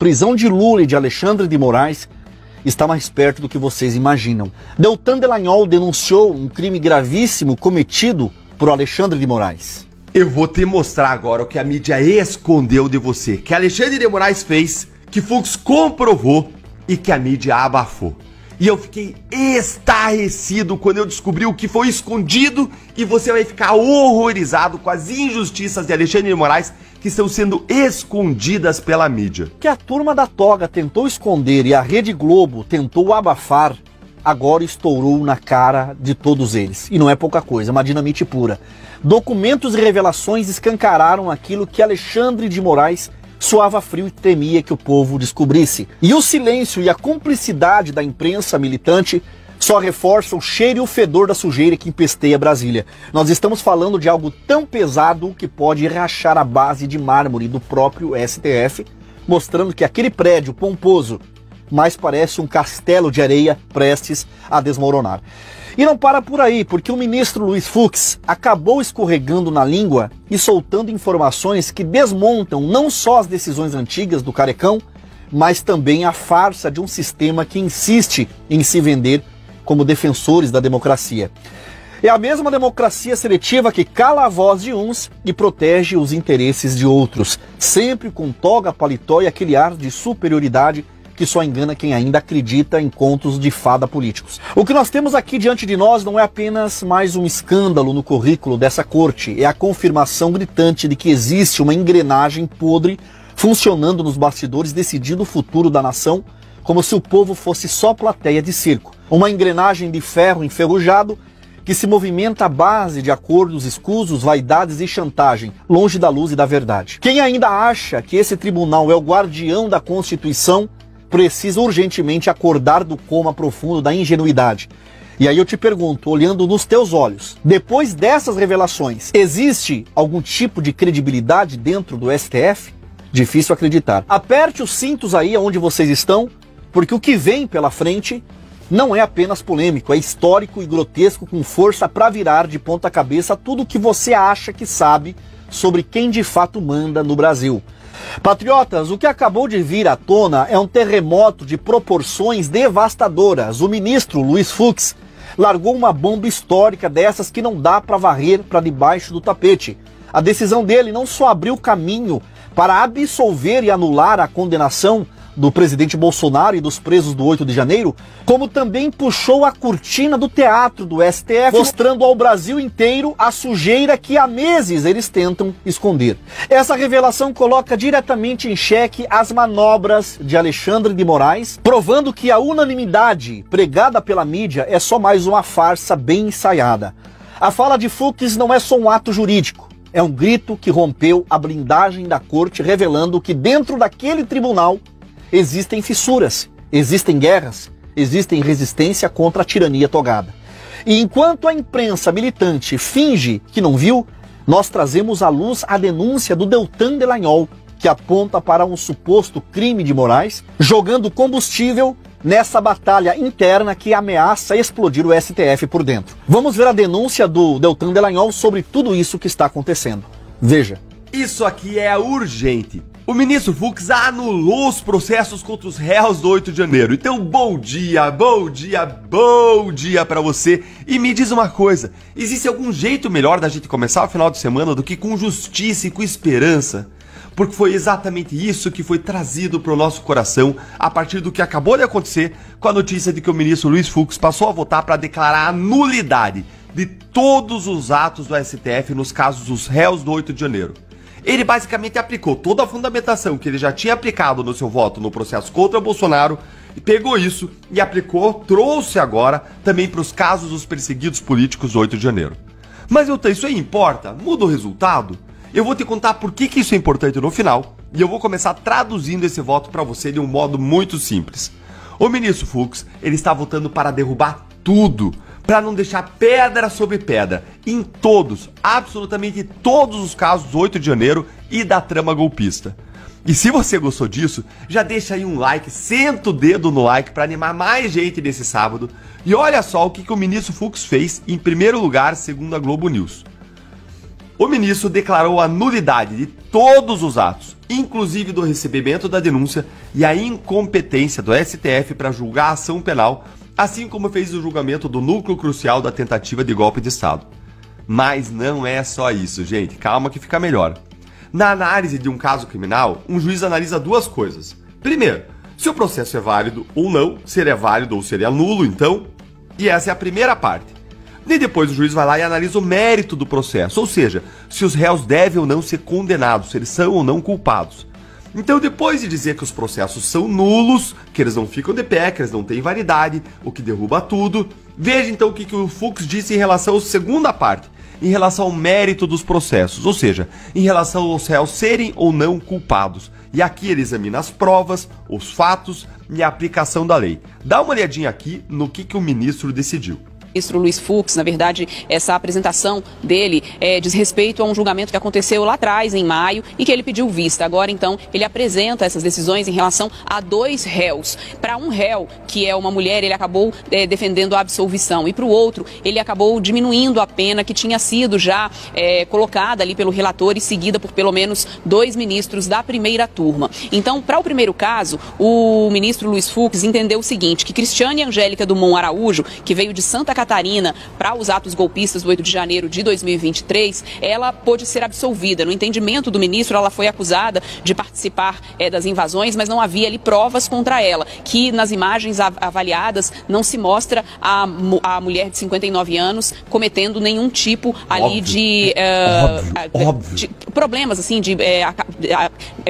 prisão de Lula e de Alexandre de Moraes está mais perto do que vocês imaginam. Deltan Dallagnol denunciou um crime gravíssimo cometido por Alexandre de Moraes. Eu vou te mostrar agora o que a mídia escondeu de você, que Alexandre de Moraes fez, que Fux comprovou e que a mídia abafou. E eu fiquei estarrecido quando eu descobri o que foi escondido e você vai ficar horrorizado com as injustiças de Alexandre de Moraes que estão sendo escondidas pela mídia. Que a turma da toga tentou esconder e a Rede Globo tentou abafar, agora estourou na cara de todos eles. E não é pouca coisa, é uma dinamite pura. Documentos e revelações escancararam aquilo que Alexandre de Moraes suava frio e temia que o povo descobrisse. E o silêncio e a cumplicidade da imprensa militante só reforçam o cheiro e o fedor da sujeira que empesteia Brasília. Nós estamos falando de algo tão pesado que pode rachar a base de mármore do próprio STF, mostrando que aquele prédio pomposo mais parece um castelo de areia prestes a desmoronar. E não para por aí, porque o ministro Luiz Fux acabou escorregando na língua e soltando informações que desmontam não só as decisões antigas do Carecão, mas também a farsa de um sistema que insiste em se vender como defensores da democracia. É a mesma democracia seletiva que cala a voz de uns e protege os interesses de outros, sempre com toga, paletó e aquele ar de superioridade que só engana quem ainda acredita em contos de fada políticos. O que nós temos aqui diante de nós não é apenas mais um escândalo no currículo dessa corte, é a confirmação gritante de que existe uma engrenagem podre funcionando nos bastidores, decidindo o futuro da nação, como se o povo fosse só plateia de circo. Uma engrenagem de ferro enferrujado que se movimenta à base de acordos escusos, vaidades e chantagem, longe da luz e da verdade. Quem ainda acha que esse tribunal é o guardião da Constituição precisa urgentemente acordar do coma profundo da ingenuidade. E aí eu te pergunto, olhando nos teus olhos, depois dessas revelações, existe algum tipo de credibilidade dentro do STF? Difícil acreditar. Aperte os cintos aí onde vocês estão, porque o que vem pela frente não é apenas polêmico, é histórico e grotesco, com força para virar de ponta cabeça tudo o que você acha que sabe sobre quem de fato manda no Brasil. Patriotas, o que acabou de vir à tona é um terremoto de proporções devastadoras. O ministro Luiz Fux largou uma bomba histórica dessas que não dá para varrer para debaixo do tapete. A decisão dele não só abriu caminho para absolver e anular a condenação do presidente Bolsonaro e dos presos do 8 de janeiro, como também puxou a cortina do teatro do STF, mostrando ao Brasil inteiro a sujeira que há meses eles tentam esconder. Essa revelação coloca diretamente em xeque as manobras de Alexandre de Moraes, provando que a unanimidade pregada pela mídia é só mais uma farsa bem ensaiada. A fala de Fux não é só um ato jurídico, é um grito que rompeu a blindagem da corte, revelando que dentro daquele tribunal existem fissuras, existem guerras, existem resistência contra a tirania togada. E enquanto a imprensa militante finge que não viu, nós trazemos à luz a denúncia do Deltan Dallagnol, que aponta para um suposto crime de Moraes, jogando combustível nessa batalha interna que ameaça explodir o STF por dentro. Vamos ver a denúncia do Deltan Dallagnol sobre tudo isso que está acontecendo. Veja. Isso aqui é urgente. O ministro Fux anulou os processos contra os réus do 8 de janeiro. Então, bom dia pra você. E me diz uma coisa, existe algum jeito melhor da gente começar o final de semana do que com justiça e com esperança? Porque foi exatamente isso que foi trazido para o nosso coração a partir do que acabou de acontecer com a notícia de que o ministro Luiz Fux passou a votar para declarar a nulidade de todos os atos do STF nos casos dos réus do 8 de janeiro. Ele basicamente aplicou toda a fundamentação que ele já tinha aplicado no seu voto no processo contra Bolsonaro, e pegou isso e aplicou, trouxe agora também para os casos dos perseguidos políticos do 8 de janeiro. Mas isso aí importa? Muda o resultado? Eu vou te contar por que isso é importante no final, e eu vou começar traduzindo esse voto para você de um modo muito simples. O ministro Fux, ele está votando para derrubar tudo, para não deixar pedra sobre pedra, em todos, absolutamente todos os casos do 8 de janeiro e da trama golpista. E se você gostou disso, já deixa aí um like, senta o dedo no like para animar mais gente nesse sábado. E olha só o que o ministro Fux fez em primeiro lugar, segundo a Globo News. o ministro declarou a nulidade de todos os atos, inclusive do recebimento da denúncia e a incompetência do STF para julgar a ação penal, assim como fez o julgamento do núcleo crucial da tentativa de golpe de Estado. Mas não é só isso, gente. Calma que fica melhor. Na análise de um caso criminal, um juiz analisa duas coisas. Primeiro, se o processo é válido ou não, se ele é válido ou se ele é nulo, então. E essa é a primeira parte. E depois o juiz vai lá e analisa o mérito do processo, ou seja, se os réus devem ou não ser condenados, se eles são ou não culpados. Então, depois de dizer que os processos são nulos, que eles não ficam de pé, que eles não têm validade, o que derruba tudo, veja então o que o Fux disse em relação à segunda parte, em relação ao mérito dos processos, ou seja, em relação aos réus serem ou não culpados. E aqui ele examina as provas, os fatos e a aplicação da lei. Dá uma olhadinha aqui no que o ministro decidiu. Ministro Luiz Fux, na verdade, essa apresentação dele diz respeito a um julgamento que aconteceu lá atrás, em maio, e que ele pediu vista. Agora, então, ele apresenta essas decisões em relação a dois réus. Para um réu, que é uma mulher, ele acabou defendendo a absolvição, e para o outro, ele acabou diminuindo a pena que tinha sido já colocada ali pelo relator e seguida por pelo menos 2 ministros da primeira turma. Então, para o primeiro caso, o ministro Luiz Fux entendeu o seguinte, que Cristiane Angélica Dumont Araújo, que veio de Santa Catarina para os atos golpistas do 8 de janeiro de 2023, ela pôde ser absolvida. No entendimento do ministro, ela foi acusada de participar das invasões, mas não havia ali provas contra ela, que nas imagens avaliadas não se mostra a mulher de 59 anos cometendo nenhum tipo ali de problemas, assim, de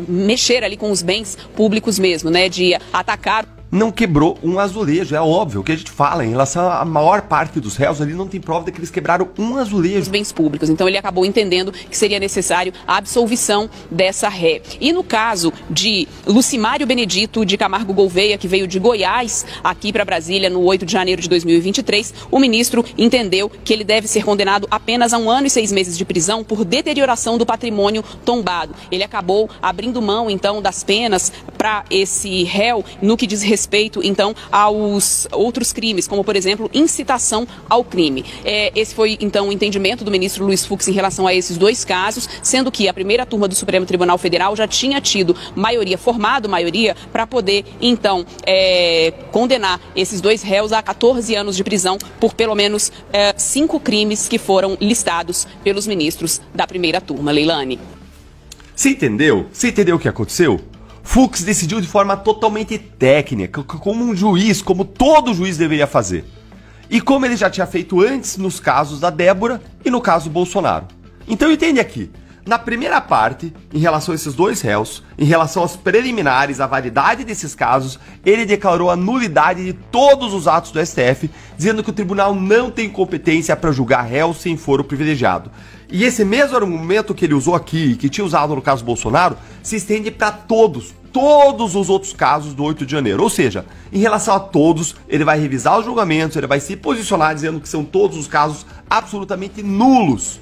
mexer ali com os bens públicos mesmo, né, de atacar. Não quebrou um azulejo, é óbvio. O que a gente fala em relação à maior parte dos réus ali, não tem prova de que eles quebraram um azulejo. Os bens públicos. Então ele acabou entendendo que seria necessário a absolvição dessa ré. E no caso de Lucimário Benedito de Camargo Gouveia, que veio de Goiás aqui para Brasília no 8 de janeiro de 2023, o ministro entendeu que ele deve ser condenado apenas a 1 ano e 6 meses de prisão por deterioração do patrimônio tombado. Ele acabou abrindo mão, então, das penas para esse réu no que diz respeito, então, aos outros crimes, como, por exemplo, incitação ao crime. Esse foi, então, o entendimento do ministro Luiz Fux em relação a esses dois casos, sendo que a primeira turma do Supremo Tribunal Federal já tinha tido maioria para poder, então, condenar esses dois réus a 14 anos de prisão por pelo menos 5 crimes que foram listados pelos ministros da primeira turma. Leilane. Você entendeu? Você entendeu o que aconteceu? Fux decidiu de forma totalmente técnica, como um juiz, como todo juiz deveria fazer. E como ele já tinha feito antes nos casos da Débora e no caso Bolsonaro. Então entende aqui, na primeira parte, em relação a esses dois réus, em relação aos preliminares, a validade desses casos, ele declarou a nulidade de todos os atos do STF, dizendo que o tribunal não tem competência para julgar réus sem foro privilegiado. E esse mesmo argumento que ele usou aqui, que tinha usado no caso Bolsonaro, se estende para todos os outros casos do 8 de janeiro. Ou seja, em relação a todos, ele vai revisar os julgamentos, ele vai se posicionar dizendo que são todos os casos absolutamente nulos.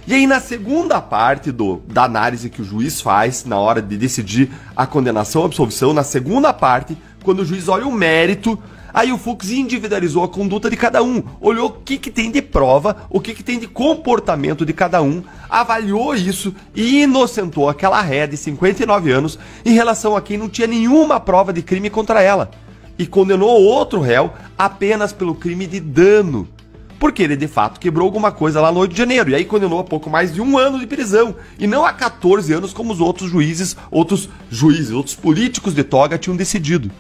E aí na segunda parte da análise que o juiz faz na hora de decidir a condenação ou absolvição, na segunda parte, quando o juiz olha o mérito, aí o Fux individualizou a conduta de cada um, olhou o que tem de prova, o que tem de comportamento de cada um, avaliou isso e inocentou aquela ré de 59 anos em relação a quem não tinha nenhuma prova de crime contra ela. E condenou outro réu apenas pelo crime de dano, porque ele de fato quebrou alguma coisa lá no 8 de janeiro, e aí condenou a pouco mais de 1 ano de prisão, e não a 14 anos como os outros outros políticos de toga tinham decidido.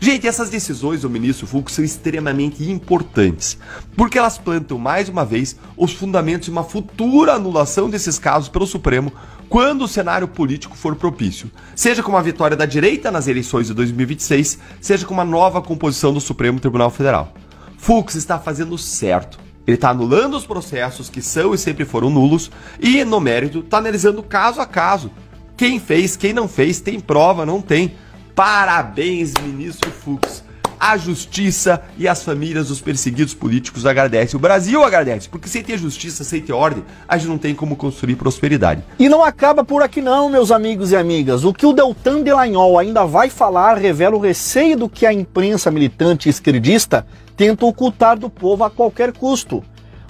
Gente, essas decisões do ministro Fux são extremamente importantes, porque elas plantam mais uma vez os fundamentos de uma futura anulação desses casos pelo Supremo quando o cenário político for propício, seja com uma vitória da direita nas eleições de 2026, seja com uma nova composição do Supremo Tribunal Federal. Fux está fazendo certo. Ele está anulando os processos que são e sempre foram nulos e, no mérito, está analisando caso a caso. Quem fez, quem não fez, tem prova, não tem. Parabéns, ministro Fux. A justiça e as famílias dos perseguidos políticos agradecem. O Brasil agradece, porque sem ter justiça, sem ter ordem, a gente não tem como construir prosperidade. E não acaba por aqui não, meus amigos e amigas. O que o Deltan Delagnol ainda vai falar revela o receio do que a imprensa militante esquerdista tenta ocultar do povo a qualquer custo.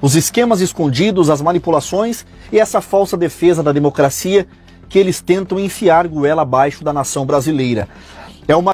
Os esquemas escondidos, as manipulações e essa falsa defesa da democracia que eles tentam enfiar goela abaixo da nação brasileira. É uma